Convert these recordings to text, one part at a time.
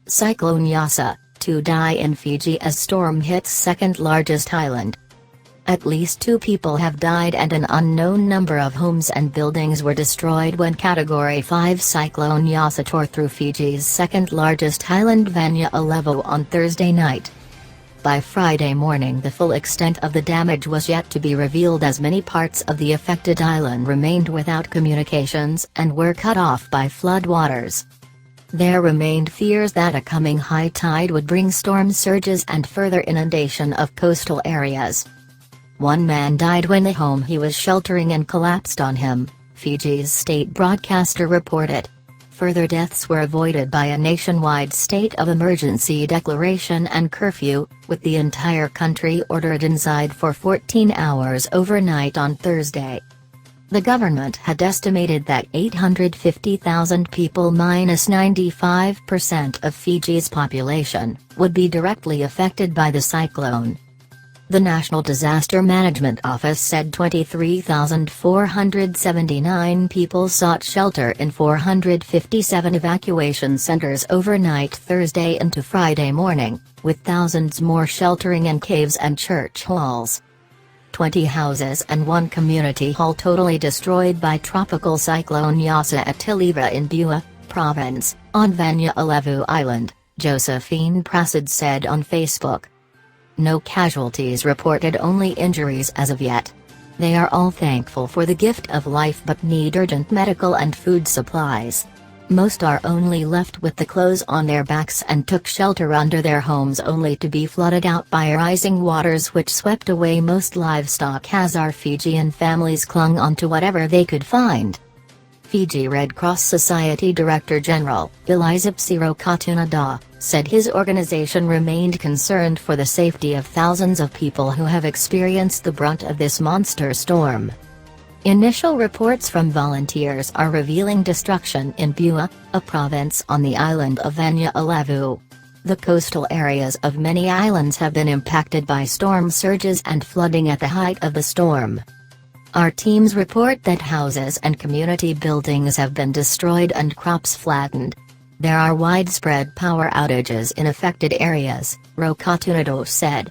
Cyclone Yasa, 2 die in Fiji as storm hits second-largest island. At least 2 people have died and an unknown number of homes and buildings were destroyed when Category 5 Cyclone Yasa tore through Fiji's second-largest island Vanua Levu on Thursday night. By Friday morning the full extent of the damage was yet to be revealed as many parts of the affected island remained without communications and were cut off by floodwaters. There remained fears that a coming high tide would bring storm surges and further inundation of coastal areas. 1 man died when the home he was sheltering in collapsed on him, Fiji's state broadcaster reported. Further deaths were avoided by a nationwide state of emergency declaration and curfew, with the entire country ordered inside for 14 hours overnight on Thursday. The government had estimated that 850,000 people, minus 95% of Fiji's population, would be directly affected by the cyclone. The National Disaster Management Office said 23,479 people sought shelter in 457 evacuation centers overnight Thursday into Friday morning, with thousands more sheltering in caves and church halls. 20 houses and 1 community hall totally destroyed by Tropical Cyclone Yasa at Tiliva in Vanua Province, on Vanua Levu Island, Josephine Prasad said on Facebook. No casualties reported, only injuries as of yet. They are all thankful for the gift of life but need urgent medical and food supplies. Most are only left with the clothes on their backs and took shelter under their homes only to be flooded out by rising waters which swept away most livestock as our Fijian families clung onto whatever they could find. Fiji Red Cross Society Director General, Elizabeth Katuna said his organization remained concerned for the safety of thousands of people who have experienced the brunt of this monster storm. Initial reports from volunteers are revealing destruction in Vanua, a province on the island of Vanua Levu. The coastal areas of many islands have been impacted by storm surges and flooding at the height of the storm. Our teams report that houses and community buildings have been destroyed and crops flattened. There are widespread power outages in affected areas, Rokatunado said.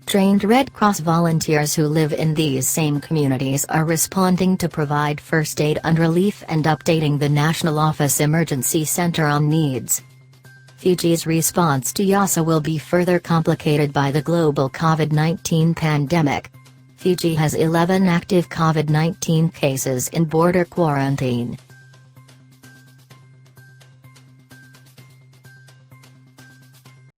Trained Red Cross volunteers who live in these same communities are responding to provide first aid and relief and updating the National Office Emergency Center on needs. Fiji's response to Yasa will be further complicated by the global COVID-19 pandemic. Fiji has 11 active COVID-19 cases in border quarantine.